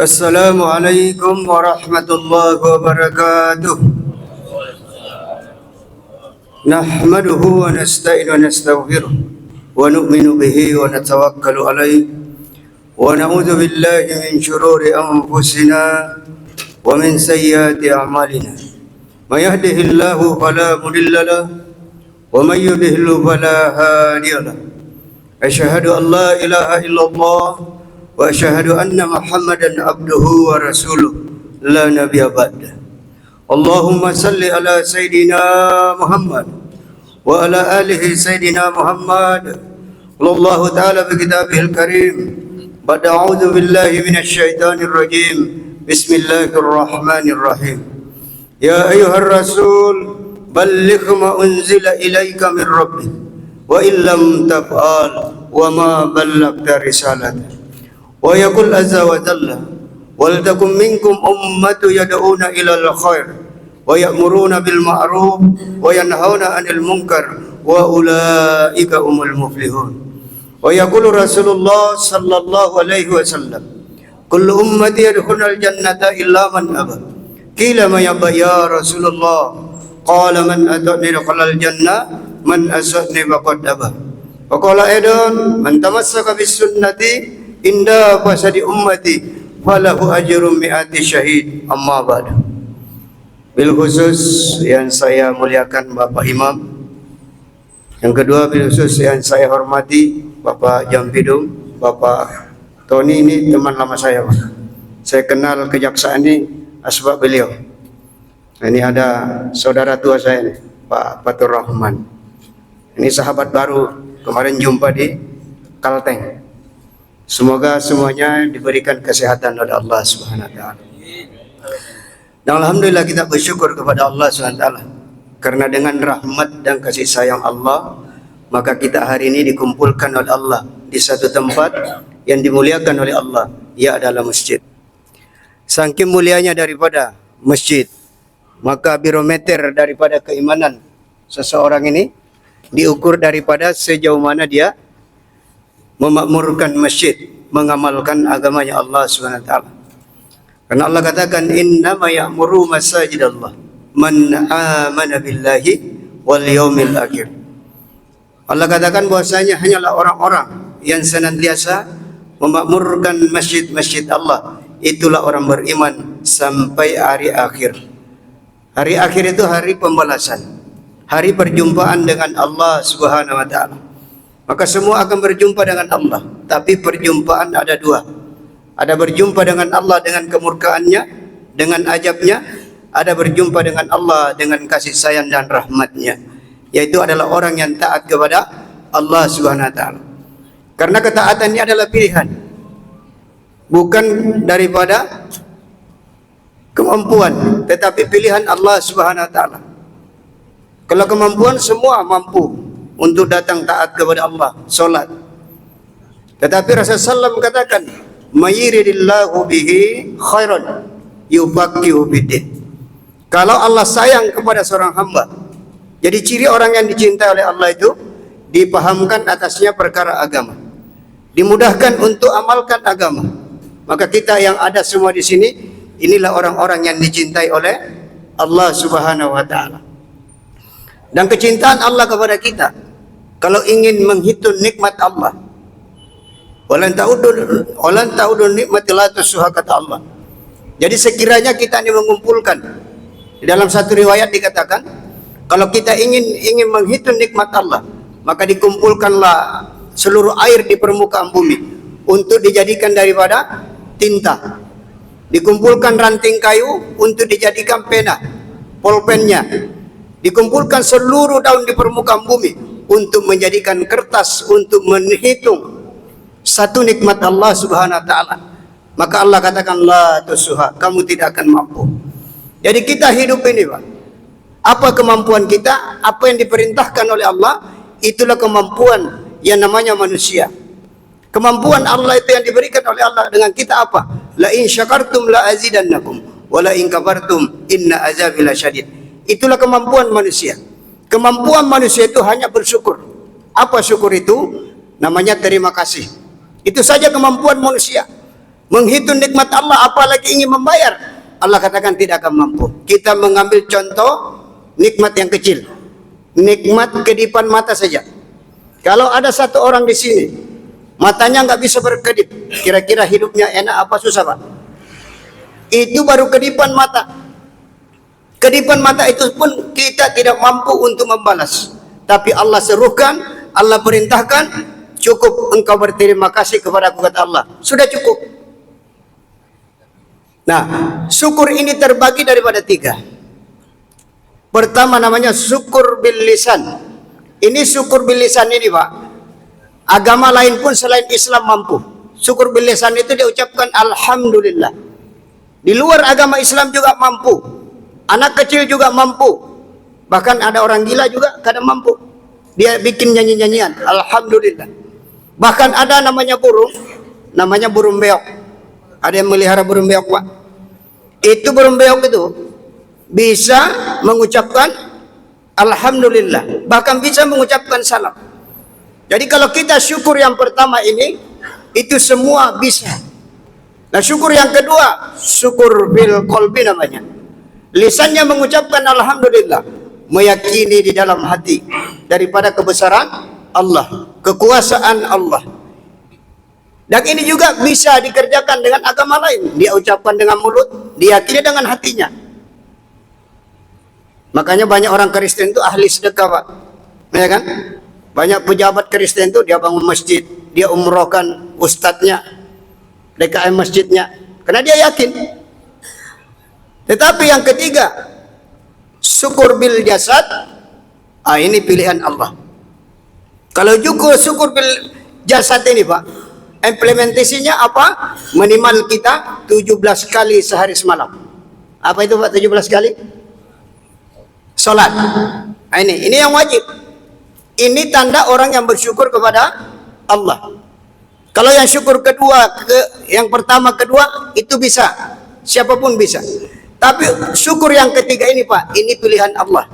Assalamualaikum warahmatullahi wabarakatuh. Nahmaduhu wa nasta'inu wa nastaghfiruh wa nu'minu bihi wa natawakkalu alayhi wa na'udzu billahi min shururi anfusina wa min sayyiati a'malina. May yahdihillahu fala mudilla lahu wa may yudlil fala hadiya lahu. Asyhadu an la ilaha illallah wa asyhadu anna Muhammadan abduhu wa rasuluh la nabiyya ba'da. Allahumma salli ala Sayyidina Muhammad wa ala alihi Sayyidina Muhammad. Allah Ta'ala bi kitabihil karim. Ba'da a'udzu billahi minasy syaithanir rajim. Bismillahirrahmanirrahim. Ya ayyuhar rasul balligh ma unzila ilaika min rabbik wa illam taf'al wa ma ballaghta risalata. Wa yaqul azza wa jalla waltakum minkum ummatu yad'una ilal khair wa ya'muruna bil ma'ruf wa yanhauna 'anil munkar wa ulaika humul muflihun. Wa yaqulu Rasulullah sallallahu alaihi wasallam kullu ummati yadkhulul jannata illa man aba. Qila ma yaba ya Rasulullah? Qala man ata'ni dakhalal jannah man asani faqad aba. Wa qala aidan man tamassaka bis sunnati inda fasadi ummati falahu ajrun mi'ati syahid. Amma ba'du. Bil khusus yang saya muliakan Bapak Imam, yang kedua bil khusus yang saya hormati Bapak Jampidum, Bapak Tony, ini teman lama saya Pak. Saya kenal kejaksaan ini asbab beliau. Ini ada saudara tua saya nih, Pak Fatur Rahman. Ini sahabat baru, kemarin jumpa di Kalteng. Semoga semuanya diberikan kesehatan oleh Allah Subhanahu wa taala. Dan alhamdulillah kita bersyukur kepada Allah Subhanahu wa taala karena dengan rahmat dan kasih sayang Allah maka kita hari ini dikumpulkan oleh Allah di satu tempat yang dimuliakan oleh Allah, ia adalah masjid. Saking mulianya daripada masjid, maka barometer daripada keimanan seseorang ini diukur daripada sejauh mana dia memakmurkan masjid, mengamalkan agamanya Allah Subhanahu wa taala. Karena Allah katakan innama ya'muru masajidallah man amana billahi wal yaumil akhir. Allah katakan bahwasanya hanyalah orang-orang yang senantiasa memakmurkan masjid-masjid Allah, itulah orang beriman sampai hari akhir. Hari akhir itu hari pembalasan, hari perjumpaan dengan Allah Subhanahu wa taala. Maka semua akan berjumpa dengan Allah. Tapi perjumpaan ada dua. Ada berjumpa dengan Allah dengan kemurkaannya, dengan ajabnya. Ada berjumpa dengan Allah dengan kasih sayang dan rahmatnya. Yaitu adalah orang yang taat kepada Allah Subhanahu wa taala. Karena ketaatan ini adalah pilihan, bukan daripada kemampuan, tetapi pilihan Allah Subhanahu wa taala. Kalau kemampuan semua mampu untuk datang taat kepada Allah, solat. Tetapi Rasulullah SAW katakan, "Mayyiridillahu bihi khairan yufaqihu fiddin." Kalau Allah sayang kepada seorang hamba, jadi ciri orang yang dicintai oleh Allah itu dipahamkan atasnya perkara agama, dimudahkan untuk amalkan agama. Maka kita yang ada semua di sini, inilah orang-orang yang dicintai oleh Allah Subhanahu wa taala. Dan kecintaan Allah kepada kita, kalau ingin menghitung nikmat Allah, walan ta'udun nikmati la tusuha, kata Allah. Jadi sekiranya kita ini mengumpulkan, di dalam satu riwayat dikatakan, kalau kita ingin menghitung nikmat Allah, maka dikumpulkanlah seluruh air di permukaan bumi untuk dijadikan daripada tinta. Dikumpulkan ranting kayu untuk dijadikan pena, pulpennya. Dikumpulkan seluruh daun di permukaan bumi untuk menjadikan kertas untuk menghitung satu nikmat Allah Subhanahu wa taala. Maka Allah katakan la tusuha, kamu tidak akan mampu. Jadi kita hidup ini Pak, apa kemampuan kita, apa yang diperintahkan oleh Allah, itulah kemampuan yang namanya manusia. Kemampuan Allah itu yang diberikan oleh Allah dengan kita apa? La in syakartum la azidannakum wa la in kafartum inna azabi lasyadid. Itulah kemampuan manusia. Kemampuan manusia itu hanya bersyukur. Apa syukur itu? Namanya terima kasih. Itu saja kemampuan manusia. Menghitung nikmat Allah, apalagi ingin membayar. Allah katakan tidak akan mampu. Kita mengambil contoh nikmat yang kecil, nikmat kedipan mata saja. Kalau ada satu orang di sini matanya nggak bisa berkedip, kira-kira hidupnya enak apa susah, Pak? Itu baru kedipan mata. Kedipan mata itu pun kita tidak mampu untuk membalas. Tapi Allah serukan, Allah perintahkan, cukup engkau berterima kasih kepada aku, kata Allah. Sudah cukup. Nah, syukur ini terbagi daripada 3. Pertama namanya syukur bil lisan. Ini syukur bil lisan ini, Pak, agama lain pun selain Islam mampu. Syukur bil lisan itu diucapkan alhamdulillah. Di luar agama Islam juga mampu. Anak kecil juga mampu. Bahkan ada orang gila juga kadang mampu. Dia bikin nyanyi-nyanyian alhamdulillah. Bahkan ada namanya burung, namanya burung beok. Ada yang melihara burung beok, Pak. Itu burung beok itu bisa mengucapkan alhamdulillah, bahkan bisa mengucapkan salam. Jadi kalau kita syukur yang pertama ini, itu semua bisa. Nah, syukur yang kedua, syukur bil qalbi namanya. Lisannya mengucapkan alhamdulillah, meyakini di dalam hati daripada kebesaran Allah, kekuasaan Allah. Dan ini juga bisa dikerjakan dengan agama lain. Dia ucapkan dengan mulut, diyakini dengan hatinya. Makanya banyak orang Kristen itu ahli sedekah, Pak. Ya kan? Banyak pejabat Kristen itu dia bangun masjid, dia umrohkan ustadznya, DKM masjidnya, karena dia yakin. Tetapi yang ketiga, syukur bil jasad, ini pilihan Allah. Kalau juga syukur bil jasad ini, Pak, implementasinya apa? Minimal kita 17 kali sehari semalam. Apa itu, Pak, 17 kali? Salat. Ini yang wajib. Ini tanda orang yang bersyukur kepada Allah. Kalau yang syukur kedua, yang pertama, kedua, itu bisa. Siapapun bisa. Tapi syukur yang ketiga ini, Pak, ini pilihan Allah.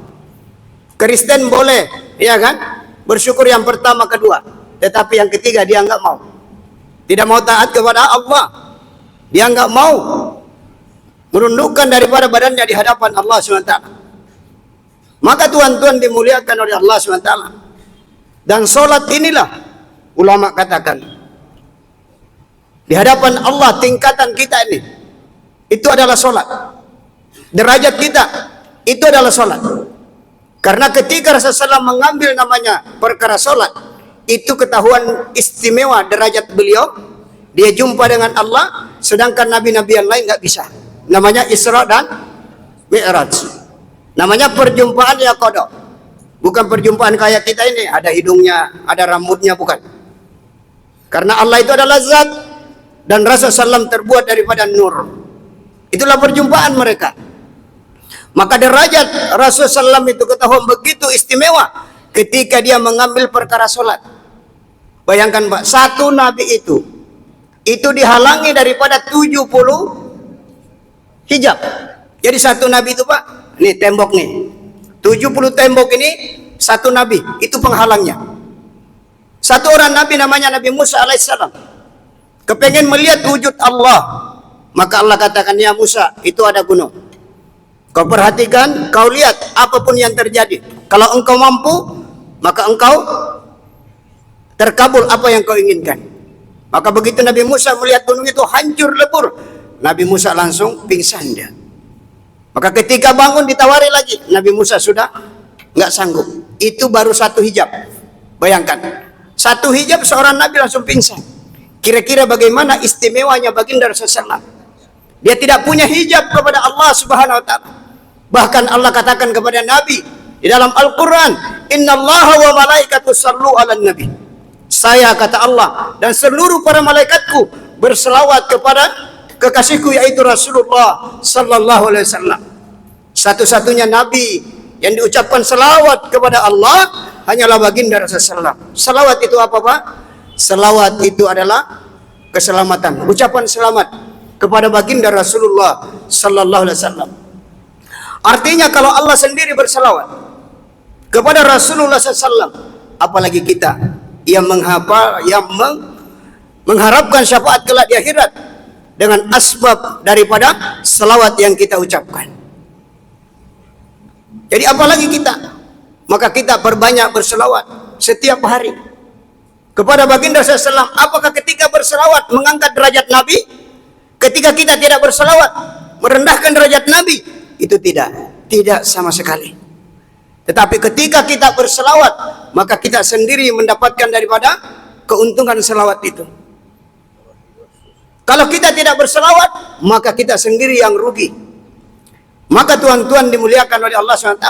Kristen boleh, ya kan? Bersyukur yang pertama, kedua. Tetapi yang ketiga dia enggak mau. Tidak mau taat kepada Allah. Dia enggak mau merundukkan daripada badannya di hadapan Allah SWT. Maka tuan-tuan dimuliakan oleh Allah SWT. Dan solat inilah ulama katakan, di hadapan Allah tingkatan kita ini, itu adalah solat. Derajat kita, itu adalah solat. Karena ketika Rasulullah mengambil namanya perkara solat, itu ketahuan istimewa derajat beliau. Dia jumpa dengan Allah, sedangkan nabi-nabi yang lain nggak bisa. Namanya Isra dan Mi'raj. Namanya perjumpaan ya qada. Bukan perjumpaan kayak kita ini, ada hidungnya, ada rambutnya, bukan. Karena Allah itu adalah zat, dan Rasulullah SAW terbuat daripada nur. Itulah perjumpaan mereka. Maka derajat Rasulullah SAW itu ketahuan begitu istimewa ketika dia mengambil perkara solat. Bayangkan, Pak, satu nabi itu dihalangi daripada 70 hijab. Jadi satu nabi itu, Pak, nih tembok nih, 70 tembok ini satu nabi, itu penghalangnya. Satu orang nabi namanya Nabi Musa alaihissalam, kepengen melihat wujud Allah. Maka Allah katakan, ya Musa, itu ada gunung. Kau perhatikan, kau lihat apapun yang terjadi. Kalau engkau mampu, maka engkau terkabul apa yang kau inginkan. Maka begitu Nabi Musa melihat gunung itu hancur lebur, Nabi Musa langsung pingsan dia. Maka ketika bangun ditawari lagi, Nabi Musa sudah nggak sanggup. Itu baru satu hijab. Bayangkan, satu hijab seorang Nabi langsung pingsan. Kira-kira bagaimana istimewanya baginda Rasulullah. Dia tidak punya hijab kepada Allah Subhanahu Wa Taala. Bahkan Allah katakan kepada Nabi di dalam Al-Quran, Innallaha wa malaikatu sallu ala nabi. Saya, kata Allah, dan seluruh para malaikatku berselawat kepada kekasihku, yaitu Rasulullah Sallallahu Alaihi Wasallam. Satu-satunya Nabi yang diucapkan selawat kepada Allah hanyalah baginda Rasulullah. Selawat itu apa, Pak? Selawat itu adalah keselamatan, ucapan selamat kepada baginda Rasulullah Sallallahu Alaihi Wasallam. Artinya kalau Allah sendiri berselawat kepada Rasulullah SAW, apalagi kita yang menghafal, yang mengharapkan syafaat kelak di akhirat. dengan asbab daripada selawat yang kita ucapkan. Jadi apalagi kita, maka kita perbanyak berselawat setiap hari kepada baginda SAW. Apakah ketika berselawat mengangkat derajat Nabi? Ketika kita tidak berselawat merendahkan derajat Nabi? Itu tidak sama sekali. Tetapi ketika kita berselawat, maka kita sendiri mendapatkan daripada keuntungan selawat itu. Kalau kita tidak berselawat, maka kita sendiri yang rugi. Maka tuan-tuan dimuliakan oleh Allah SWT.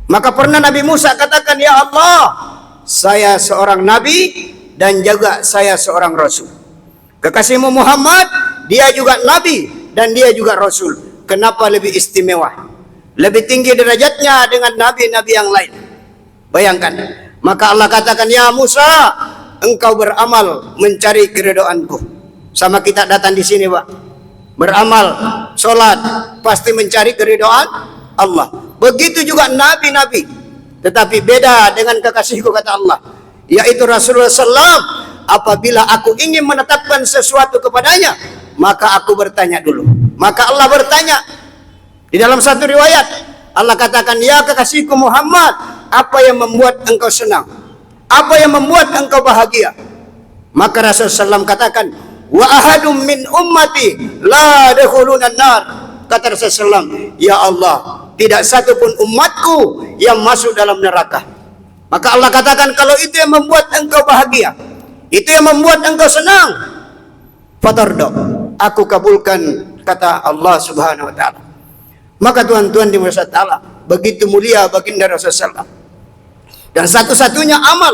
Maka pernah Nabi Musa katakan, "Ya Allah, saya seorang nabi dan juga saya seorang rasul. Kekasihmu Muhammad, dia juga nabi dan dia juga rasul. Kenapa lebih istimewa? Lebih tinggi derajatnya dengan nabi-nabi yang lain." Bayangkan. Maka Allah katakan, "Ya Musa, engkau beramal mencari keridhaanku." Sama kita datang di sini, Pak. Beramal, sholat, pasti mencari keridhaan Allah. Begitu juga nabi-nabi. Tetapi beda dengan kekasihku, kata Allah, yaitu Rasulullah SAW. Apabila aku ingin menetapkan sesuatu kepadanya, maka aku bertanya dulu. Maka Allah bertanya. Di dalam satu riwayat, Allah katakan, "Ya kekasihku Muhammad, apa yang membuat engkau senang? Apa yang membuat engkau bahagia?" Maka Rasulullah SAW katakan, "Wa ahadum min ummati la dakhuluna nar." Kata Rasulullah SAW, "Ya Allah, tidak satu pun umatku yang masuk dalam neraka." Maka Allah katakan, kalau itu yang membuat engkau bahagia, itu yang membuat engkau senang, fatardo, aku kabulkan, kata Allah Subhanahu wa taala. Maka tuan-tuan di masa taala, begitu mulia baginda Rasulullah SAW. Dan satu-satunya amal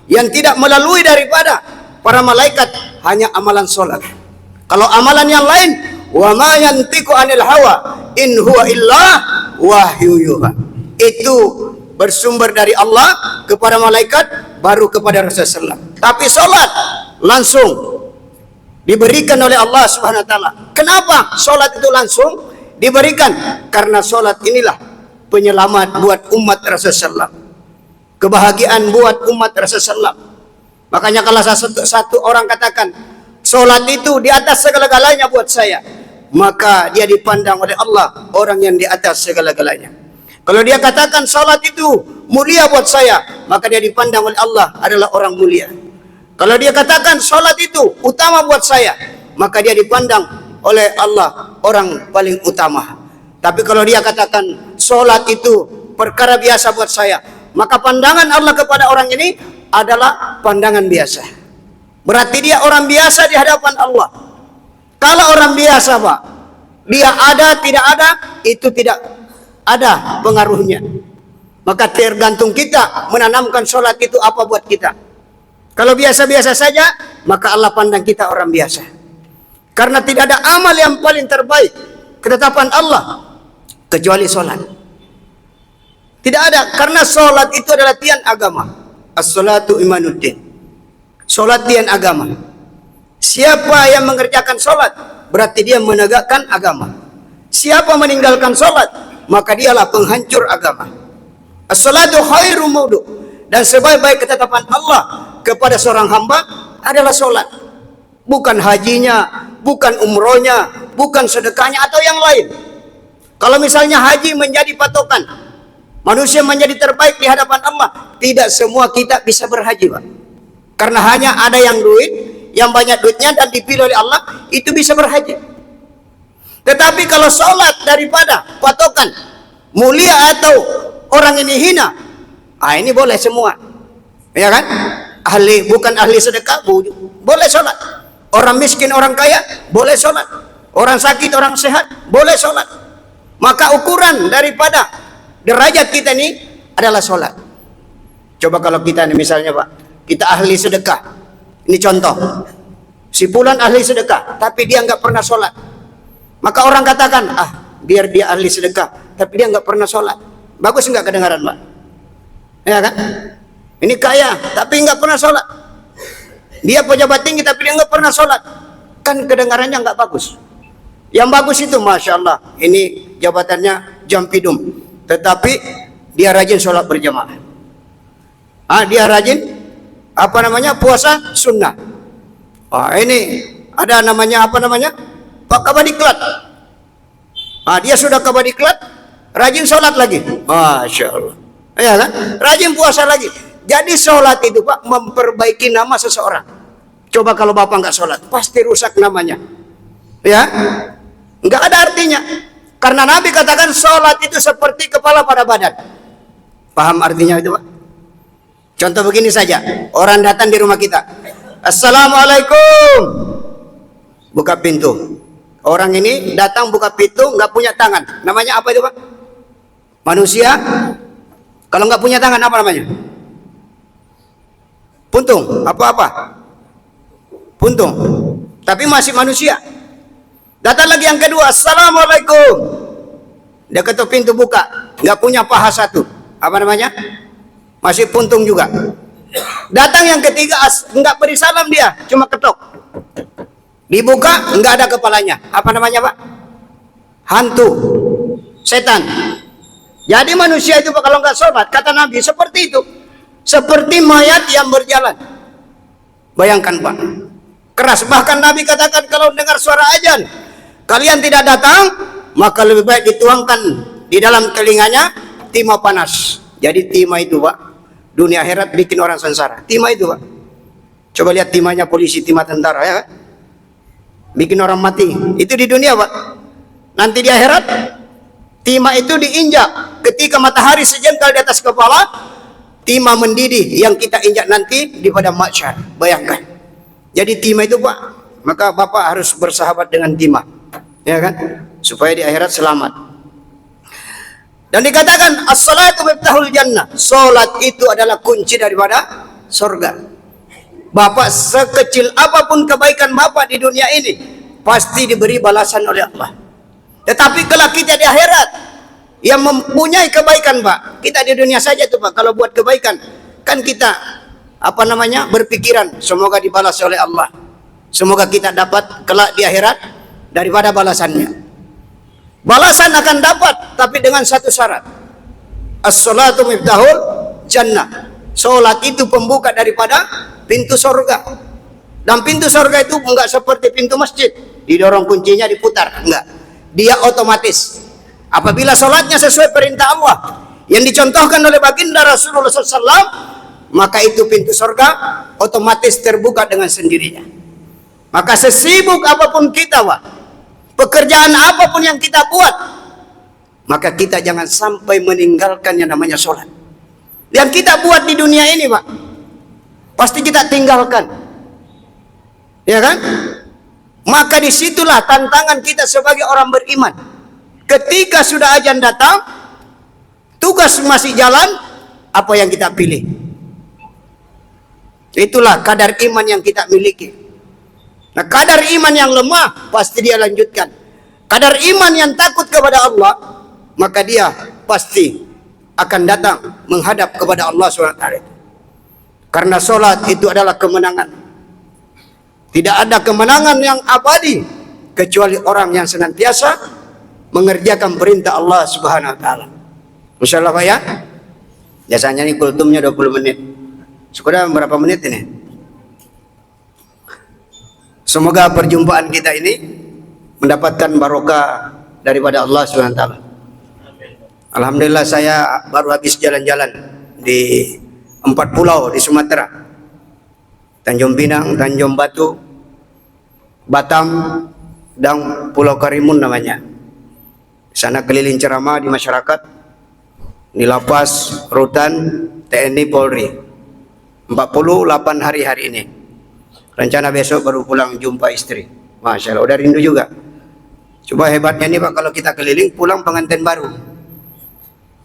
yang tidak melalui daripada para malaikat hanya amalan sholat. Kalau amalan yang lain, wa ma yantiqu anil hawa in huwa illa wahyu yuha, itu bersumber dari Allah kepada malaikat, baru kepada Rasulullah SAW. Tapi sholat langsung diberikan oleh Allah Subhanahu wa taala. Kenapa sholat itu langsung diberikan? Karena sholat inilah penyelamat buat umat Rasulullah SAW, kebahagiaan buat umat Rasulullah SAW. Makanya kalau satu orang katakan sholat itu di atas segala-galanya buat saya, maka dia dipandang oleh Allah orang yang di atas segala-galanya. Kalau dia katakan sholat itu mulia buat saya, maka dia dipandang oleh Allah adalah orang mulia. Kalau dia katakan sholat itu utama buat saya, maka dia dipandang oleh Allah orang paling utama. Tapi kalau dia katakan sholat itu perkara biasa buat saya, maka pandangan Allah kepada orang ini adalah pandangan biasa. Berarti dia orang biasa di hadapan Allah. Kalau orang biasa, Pak, dia ada tidak ada, itu tidak ada pengaruhnya. Maka tergantung kita menanamkan sholat itu apa buat kita. Kalau biasa-biasa saja, maka Allah pandang kita orang biasa. Karena tidak ada amal yang paling terbaik ketetapan Allah kecuali sholat. Tidak ada, karena sholat itu adalah tiang agama. As-salatu imanuddin. Sholat tiang agama. Siapa yang mengerjakan sholat, berarti dia menegakkan agama. Siapa meninggalkan sholat, maka dialah penghancur agama. As-salatu khairu maudu. Dan sebaik-baik ketetapan Allah kepada seorang hamba adalah sholat. Bukan hajinya, bukan umrohnya, bukan sedekahnya atau yang lain. Kalau misalnya haji menjadi patokan, manusia menjadi terbaik di hadapan Allah, tidak semua kita bisa berhaji, Pak. Karena hanya ada yang yang banyak duitnya dan dipilih oleh Allah, itu bisa berhaji. Tetapi kalau sholat daripada patokan mulia atau orang ini hina, ini boleh semua, ya kan? Bukan ahli sedekah, boleh sholat. Orang miskin, orang kaya, boleh sholat. Orang sakit, orang sehat, boleh sholat. Maka ukuran daripada derajat kita ini adalah sholat. Coba kalau kita nih misalnya, Pak, kita ahli sedekah. Ini contoh. Si fulan ahli sedekah, tapi dia nggak pernah sholat. Maka orang katakan, biar dia ahli sedekah, tapi dia nggak pernah sholat. Bagus nggak kedengaran, Pak? Ya kan? Ini kaya, tapi nggak pernah sholat. Dia pejabat tinggi, tapi dia nggak pernah sholat. Kan kedengarannya nggak bagus. Yang bagus itu, Masya Allah, ini jabatannya jampidum, tetapi dia rajin sholat berjamaah. Dia rajin puasa sunnah. Ini Ada namanya apa namanya? Pak Kabadiklat. Dia sudah Kabadiklat, rajin sholat lagi. Masya Allah. Ya kan? Rajin puasa lagi. Jadi sholat itu Pak memperbaiki nama seseorang. Coba kalau Bapak nggak sholat, pasti rusak namanya. Ya, nggak ada artinya. Karena Nabi katakan sholat itu seperti kepala pada badan. Paham artinya itu Pak? Contoh begini saja, orang datang di rumah kita, Assalamualaikum, buka pintu. Orang ini datang buka pintu, nggak punya tangan. Namanya apa itu Pak? Manusia. Kalau nggak punya tangan apa namanya? Puntung. Apa-apa? Puntung. Tapi masih manusia. Datang lagi yang kedua, Assalamualaikum. Dia ketuk pintu buka, nggak punya paha satu. Apa namanya? Masih puntung juga. Datang yang ketiga, nggak beri salam dia, cuma ketok. Dibuka, nggak ada kepalanya. Apa namanya Pak? Hantu, setan. Jadi manusia itu Pak kalau nggak sholat, kata Nabi seperti itu, seperti mayat yang berjalan. Bayangkan Pak, keras. Bahkan Nabi katakan kalau dengar suara azan, kalian tidak datang, maka lebih baik dituangkan di dalam telinganya timah panas. Jadi timah itu Pak, dunia akhirat bikin orang sengsara. Timah itu Pak, coba lihat timahnya polisi, timah tentara ya kan? Bikin orang mati. Itu di dunia Pak. Nanti di akhirat timah itu diinjak. Ketika matahari sejengkal di atas kepala, timah mendidih yang kita injak nanti di padang mahsyar. Bayangkan. Jadi timah itu Pak, maka Bapak harus bersahabat dengan timah, ya kan? Supaya di akhirat selamat. Dan dikatakan as-salatu miftahul jannah. Salat itu adalah kunci daripada surga. Bapak sekecil apapun kebaikan Bapak di dunia ini pasti diberi balasan oleh Allah. Tetapi kalau kita di akhirat yang mempunyai kebaikan Pak, kita di dunia saja tuh Pak kalau buat kebaikan kan kita apa namanya berpikiran semoga dibalas oleh Allah, semoga kita dapat kelak di akhirat daripada balasannya. Balasan akan dapat tapi dengan satu syarat, as-salatu miftahul jannah. Salat itu pembuka daripada pintu surga. Dan pintu surga itu enggak seperti pintu masjid, didorong kuncinya diputar, enggak. Dia otomatis. Apabila salatnya sesuai perintah Allah yang dicontohkan oleh baginda Rasulullah SAW, maka itu pintu surga otomatis terbuka dengan sendirinya. Maka sesibuk apapun kita Pak, pekerjaan apapun yang kita buat, maka kita jangan sampai meninggalkan yang namanya sholat. Yang kita buat di dunia ini Pak, pasti kita tinggalkan, ya kan? Maka disitulah tantangan kita sebagai orang beriman. Ketika sudah azan datang, tugas masih jalan, apa yang kita pilih? Itulah kadar iman yang kita miliki. Nah, kadar iman yang lemah pasti dia lanjutkan. Kadar iman yang takut kepada Allah, maka dia pasti akan datang menghadap kepada Allah SWT. Karena sholat itu adalah kemenangan. Tidak ada kemenangan yang abadi kecuali orang yang senantiasa mengerjakan perintah Allah Subhanahu wa taala. Insyaallah Pak ya. Biasanya nih kultumnya 20 menit. Sudah berapa menit ini? Semoga perjumpaan kita ini mendapatkan barokah daripada Allah Subhanahu wa taala. Alhamdulillah saya baru habis jalan-jalan di 4 pulau di Sumatera. Tanjung Pinang, Tanjung Batu, Batam, dan Pulau Karimun namanya. Di sana keliling ceramah di masyarakat, di lapas, rutan, TNI, Polri. 48 hari ini. Rencana besok baru pulang jumpa istri. Masya Allah, udah rindu juga. Coba hebatnya nih Pak, kalau kita keliling pulang pengantin baru.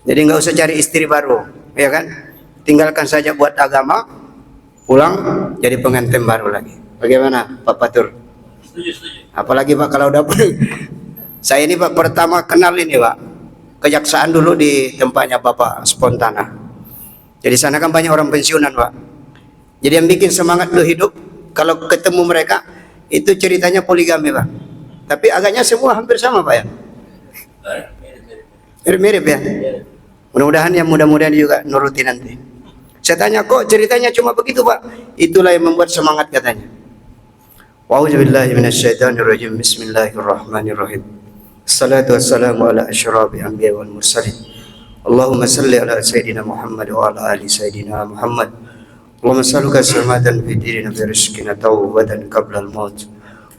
Jadi nggak usah cari istri baru, ya kan? Tinggalkan saja buat agama, pulang jadi pengantin baru lagi. Bagaimana Pak Patur? Setuju. Apalagi Pak kalau udah saya ini Pak pertama kenal ini Pak, kejaksaan dulu di tempatnya Bapak Spontana. Jadi sana kan banyak orang pensiunan Pak. Jadi yang bikin semangat lu hidup kalau ketemu mereka itu ceritanya poligami Pak. Tapi agaknya semua hampir sama Pak ya. Mirip-mirip ya. Mudah-mudahan yang mudah-mudahan juga nuruti nanti. Saya tanya kok ceritanya cuma begitu Pak. Itulah yang membuat semangat katanya. A'udzu billahi minasyaitonir rajim. Bismillahirrahmanirrahim. Assalatu wassalamu ala asyrafil anbiya'i wal mursalin. Allahumma salli ala sayyidina Muhammad wa ala ali sayyidina Muhammad. Allahumma salluka salamatan fi dinina fi rizqina tawbatan qabla al-maut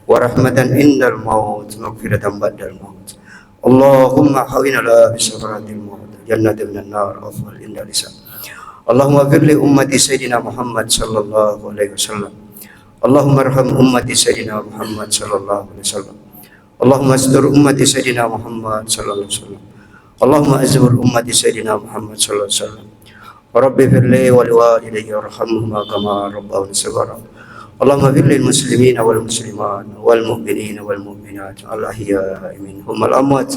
wa rahmatan indal maut maghfiratan ba'dal maut. Allahumma hawwin ala bisratil maut jannatan minan nar afwal indal lisan. Allahumma fir li ummati sayyidina Muhammad sallallahu alaihi wasallam. Allahumma arham ummati sayyidina Muhammad sallallahu alaihi wasallam. Allahumma astur ummati sayyidina Muhammad sallallahu alaihi wasallam. Allahumma azbur ummati sayyidina Muhammad sallallahu alaihi wasallam. Rabbi firli wa liwalidayya warhamhuma kama rabbawani saghira. Allahumma firli muslimina wal muslimat wal mu'minina wal mu'minat al ahya'i minhum wal amwat.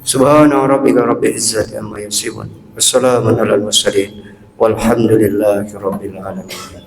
Subhana rabbika rabbil izzati amma yasifun. Wassalamun alal mursalin walhamdulillahi rabbil alamin.